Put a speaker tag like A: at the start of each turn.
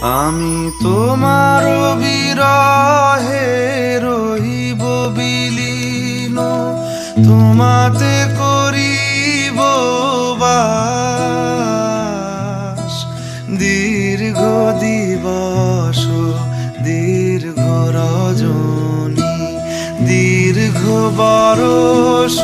A: আমি তোমার বিরহে রহিব বিলীন, তোমাতে করিব বাস। দীর্ঘ দিবস দীর্ঘ রজনী, দীর্ঘ বরষ